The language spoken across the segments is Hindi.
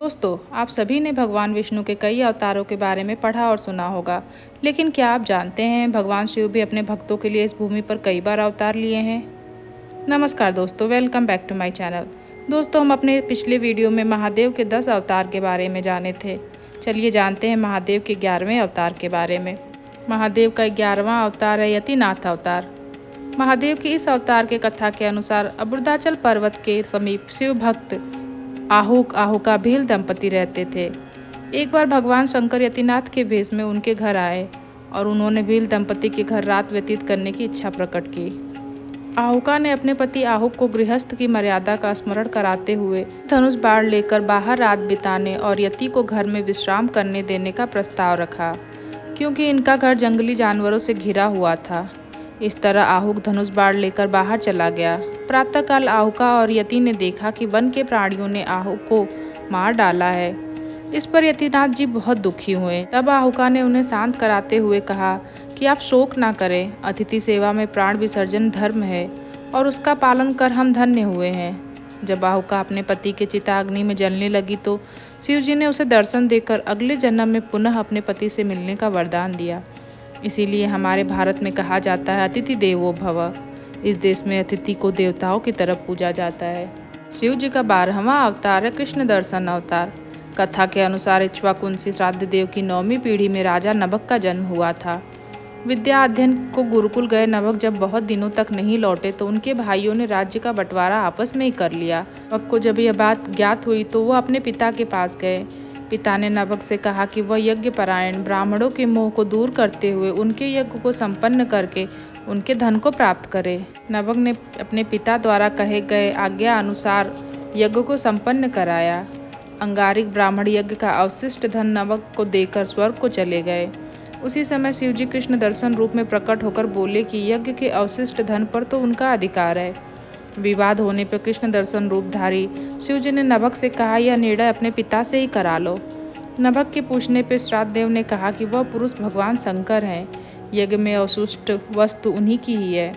दोस्तों, आप सभी ने भगवान विष्णु के कई अवतारों के बारे में पढ़ा और सुना होगा, लेकिन क्या आप जानते हैं भगवान शिव भी अपने भक्तों के लिए इस भूमि पर कई बार अवतार लिए हैं। नमस्कार दोस्तों, welcome back to my channel. दोस्तों, हम अपने पिछले वीडियो में महादेव के 10 अवतार के बारे में जाने थे। चलिए जानते हैं महादेव के 11वें अवतार के बारे में। महादेव का 11वां अवतार है यतिनाथ अवतार। महादेव की इस अवतार के कथा के अनुसार अबुर्दाचल पर्वत के समीप शिव भक्त आहुका भील दंपति रहते थे। एक बार भगवान शंकर यतिनाथ के भेष में उनके घर आए और उन्होंने भील दंपति के घर रात व्यतीत करने की इच्छा प्रकट की। आहुका ने अपने पति आहुक को गृहस्थ की मर्यादा का स्मरण कराते हुए धनुष बाण लेकर बाहर रात बिताने और यति को घर में विश्राम करने देने का प्रस्ताव रखा, क्योंकि इनका घर जंगली जानवरों से घिरा हुआ था। इस तरह आहुक धनुष बाण लेकर बाहर चला गया। प्रातःकाल आहुका और यति ने देखा कि वन के प्राणियों ने आहुक को मार डाला है। इस पर यतिनाथ जी बहुत दुखी हुए। तब आहुका ने उन्हें शांत कराते हुए कहा कि आप शोक ना करें, अतिथि सेवा में प्राण विसर्जन धर्म है और उसका पालन कर हम धन्य हुए हैं। जब आहुका अपने पति के चिता अग्नि में जलने लगी तो शिव जी ने उसे दर्शन देकर अगले जन्म में पुनः अपने पति से मिलने का वरदान दिया। इसीलिए हमारे भारत में कहा जाता है अतिथि देवो भव। इस देश में अतिथि को देवताओं की तरफ पूजा जाता है। शिव जी का 12वां अवतार है कृष्ण दर्शन अवतार। कथा के अनुसार इक्ष्वाकुंसी श्राद्ध देव की 9वीं पीढ़ी में राजा नभक का जन्म हुआ था। विद्या अध्ययन को गुरुकुल गए नभक जब बहुत दिनों तक नहीं लौटे तो उनके भाइयों ने राज्य का बंटवारा आपस में ही कर लिया। नभक को जब यह बात ज्ञात हुई तो वह अपने पिता के पास गए। पिता ने नभक से कहा कि वह यज्ञ परायण ब्राह्मणों के मोह को दूर करते हुए उनके यज्ञ को संपन्न करके उनके धन को प्राप्त करे। नभक ने अपने पिता द्वारा कहे गए आज्ञा अनुसार यज्ञ को संपन्न कराया। अंगारिक ब्राह्मण यज्ञ का अवशिष्ट धन नभक को देकर स्वर्ग को चले गए। उसी समय शिवजी कृष्ण दर्शन रूप में प्रकट होकर बोले कि यज्ञ के अवशिष्ट धन पर तो उनका अधिकार है। विवाद होने पर कृष्ण दर्शन रूपधारी शिवजी ने नभक से कहा, यह निर्णय अपने पिता से ही करा लो। नभक के पूछने पर श्राद्ध देव ने कहा कि वह पुरुष भगवान शंकर हैं, यज्ञ में अवशिष्ट वस्तु उन्हीं की ही है।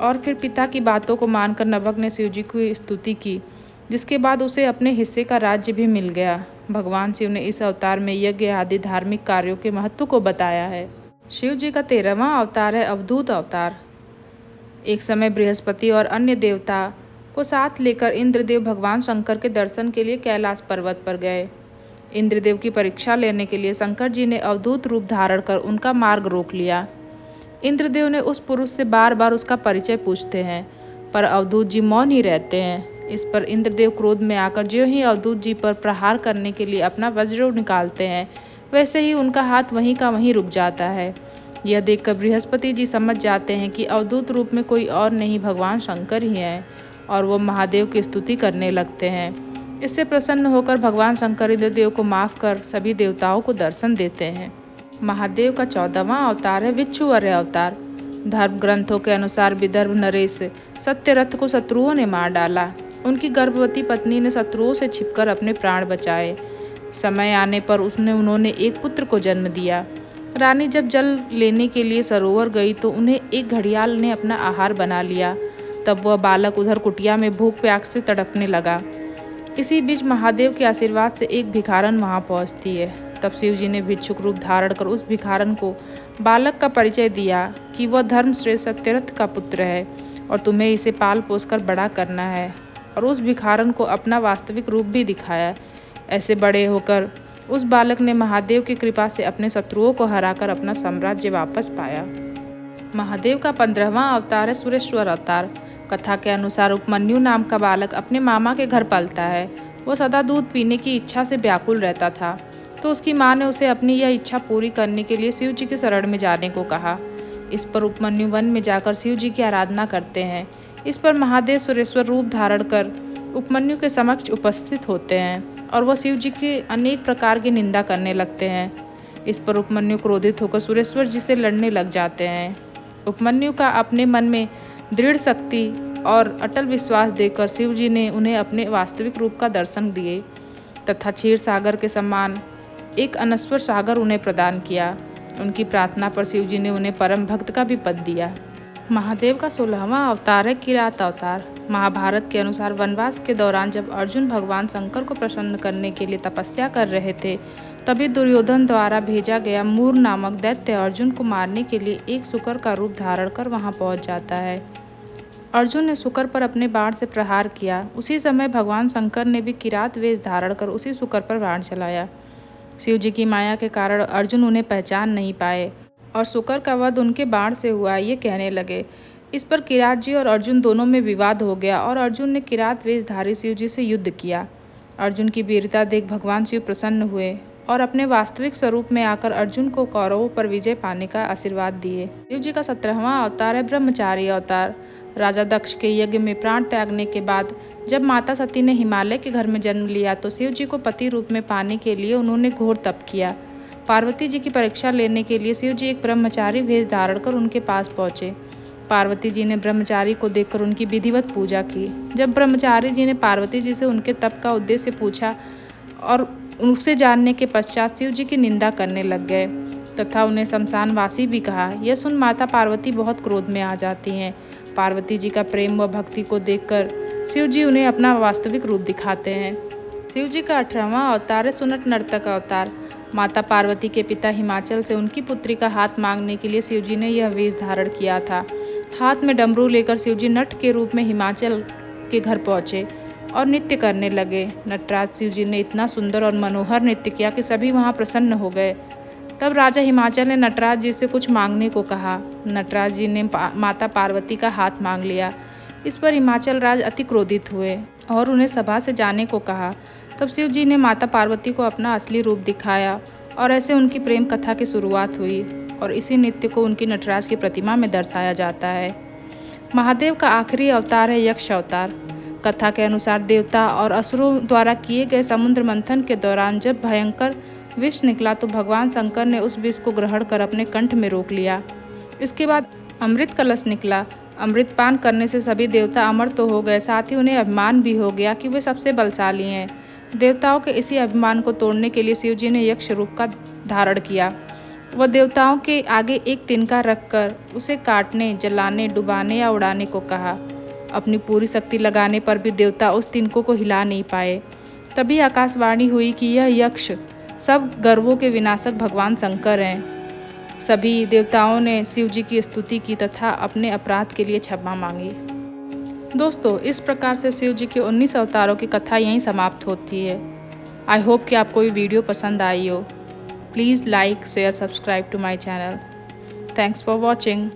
और फिर पिता की बातों को मानकर नभक ने शिवजी की स्तुति की, जिसके बाद उसे अपने हिस्से का राज्य भी मिल गया। भगवान शिव ने इस अवतार में यज्ञ आदि धार्मिक कार्यों के महत्व को बताया है। शिव जी का 13वां अवतार है अवधूत अवतार। एक समय बृहस्पति और अन्य देवता को साथ लेकर इंद्रदेव भगवान शंकर के दर्शन के लिए कैलाश पर्वत पर गए। इंद्रदेव की परीक्षा लेने के लिए शंकर जी ने अवधूत रूप धारण कर उनका मार्ग रोक लिया। इंद्रदेव ने उस पुरुष से बार बार उसका परिचय पूछते हैं, पर अवधूत जी मौन ही रहते हैं। इस पर इंद्रदेव क्रोध में आकर ज्यों ही अवधूत जी पर प्रहार करने के लिए अपना वज्र निकालते हैं, वैसे ही उनका हाथ वहीं का वहीं रुक जाता है। यह देखकर बृहस्पति जी समझ जाते हैं कि अवधूत रूप में कोई और नहीं भगवान शंकर ही हैं, और वो महादेव की स्तुति करने लगते हैं। इससे प्रसन्न होकर भगवान शंकर इंद्रदेव को माफ कर सभी देवताओं को दर्शन देते हैं। महादेव का 14वां अवतार है विच्छुवर्य अवतार। धर्म ग्रंथों के अनुसार विदर्भ नरेश सत्यरथ को शत्रुओं ने मार डाला। उनकी गर्भवती पत्नी ने शत्रुओं से छिपकर अपने प्राण बचाए। समय आने पर उन्होंने एक पुत्र को जन्म दिया। रानी जब जल लेने के लिए सरोवर गई तो उन्हें एक घड़ियाल ने अपना आहार बना लिया। तब वह बालक उधर कुटिया में भूख प्यास से तड़पने लगा। इसी बीच महादेव के आशीर्वाद से एक भिखारन वहां पहुंचती है। तब शिव जी ने भिक्षुक रूप धारण कर उस भिखारन को बालक का परिचय दिया कि वह धर्मश्रेष्ठ सत्यरथ का पुत्र है और तुम्हें इसे पाल पोस कर बड़ा करना है, और उस भिखारन को अपना वास्तविक रूप भी दिखाया। ऐसे बड़े होकर उस बालक ने महादेव की कृपा से अपने शत्रुओं को हराकर अपना साम्राज्य वापस पाया। महादेव का 15वां अवतार है सुरेश्वर अवतार। कथा के अनुसार उपमन्यु नाम का बालक अपने मामा के घर पलता है। वो सदा दूध पीने की इच्छा से व्याकुल रहता था, तो उसकी माँ ने उसे अपनी यह इच्छा पूरी करने के लिए शिव जी के शरण में जाने को कहा। इस पर उपमन्यु वन में जाकर शिव जी की आराधना करते हैं। इस पर महादेव सुरेश्वर रूप धारण कर उपमन्यु के समक्ष उपस्थित होते हैं और वह शिव जी की अनेक प्रकार की निंदा करने लगते हैं। इस पर उपमन्यु क्रोधित होकर सुरेश्वर जी से लड़ने लग जाते हैं। उपमन्यु का अपने मन में दृढ़ शक्ति और अटल विश्वास देकर शिव जी ने उन्हें अपने वास्तविक रूप का दर्शन दिए तथा क्षीर सागर के समान एक अनश्वर सागर उन्हें प्रदान किया। उनकी प्रार्थना पर शिव जी ने उन्हें परम भक्त का भी पद दिया। महादेव का 16वां अवतार है किरात अवतार। महाभारत के अनुसार वनवास के दौरान जब अर्जुन भगवान शंकर को प्रसन्न करने के लिए तपस्या कर रहे थे, तभी दुर्योधन द्वारा भेजा गया मूर नामक दैत्य अर्जुन को मारने के लिए एक शूकर का रूप धारण कर वहां पहुंच जाता है। अर्जुन ने शूकर पर अपने बाण से प्रहार किया। उसी समय भगवान शंकर ने भी किरात वेश धारण कर उसी शूकर पर बाण चलाया। शिव जी की माया के कारण अर्जुन उन्हें पहचान नहीं पाए और शूकर का वध उनके बाण से हुआ, ये कहने लगे। इस पर किरात जी और अर्जुन दोनों में विवाद हो गया और अर्जुन ने किरात वेशधारी शिव जी से युद्ध किया। अर्जुन की वीरता देख भगवान शिव प्रसन्न हुए और अपने वास्तविक स्वरूप में आकर अर्जुन को कौरवों पर विजय पाने का आशीर्वाद दिए। शिव जी का 17वां अवतार है ब्रह्मचारी अवतार। राजा दक्ष के यज्ञ में प्राण त्यागने के बाद जब माता सती ने हिमालय के घर में जन्म लिया तो शिव जी को पति रूप में पाने के लिए उन्होंने घोर तप किया। पार्वती जी की परीक्षा लेने के लिए शिव जी एक ब्रह्मचारी वेश धारण कर उनके पास पहुंचे। पार्वती जी ने ब्रह्मचारी को देखकर उनकी विधिवत पूजा की। जब ब्रह्मचारी जी ने पार्वती जी से उनके तप का उद्देश्य पूछा और उनसे जानने के पश्चात शिव जी की निंदा करने लग गए तथा उन्हें शमशानवासी भी कहा। यह सुन माता पार्वती बहुत क्रोध में आ जाती हैं। पार्वती जी का प्रेम व भक्ति को देखकर शिव जी उन्हें अपना वास्तविक रूप दिखाते हैं। शिव जी का 18वां अवतार है सुनट नर्तक अवतार। माता पार्वती के पिता हिमाचल से उनकी पुत्री का हाथ मांगने के लिए शिव जी ने यह वेश धारण किया था। हाथ में डमरू लेकर शिव जी नट के रूप में हिमाचल के घर पहुंचे और नृत्य करने लगे। नटराज शिव जी ने इतना सुंदर और मनोहर नृत्य किया कि सभी वहां प्रसन्न हो गए। तब राजा हिमाचल ने नटराज जी से कुछ मांगने को कहा। नटराज जी ने माता पार्वती का हाथ मांग लिया। इस पर हिमाचल राज अति क्रोधित हुए और उन्हें सभा से जाने को कहा। तब शिव जी ने माता पार्वती को अपना असली रूप दिखाया और ऐसे उनकी प्रेम कथा की शुरुआत हुई और इसी नृत्य को उनकी नटराज की प्रतिमा में दर्शाया जाता है। महादेव का आखिरी अवतार है यक्ष अवतार। कथा के अनुसार देवता और असुरों द्वारा किए गए समुद्र मंथन के दौरान जब भयंकर विष निकला तो भगवान शंकर ने उस विष को ग्रहण कर अपने कंठ में रोक लिया। इसके बाद अमृत कलश निकला। अमृत पान करने से सभी देवता अमर तो हो गए, साथ ही उन्हें अभिमान भी हो गया कि वे सबसे बलशाली हैं। देवताओं के इसी अभिमान को तोड़ने के लिए शिव जी ने यक्ष रूप का धारण किया। वह देवताओं के आगे एक तिनका रखकर उसे काटने, जलाने, डुबाने या उड़ाने को कहा। अपनी पूरी शक्ति लगाने पर भी देवता उस तिनको को हिला नहीं पाए। तभी आकाशवाणी हुई कि यह यक्ष सब गर्वों के विनाशक भगवान शंकर हैं। सभी देवताओं ने शिव जी की स्तुति की तथा अपने अपराध के लिए क्षमा मांगी। दोस्तों, इस प्रकार से शिव जी के 19 अवतारों की कथा यहीं समाप्त होती है। आई होप कि आपको ये वीडियो पसंद आई हो। Please like, share, subscribe to my channel. Thanks for watching.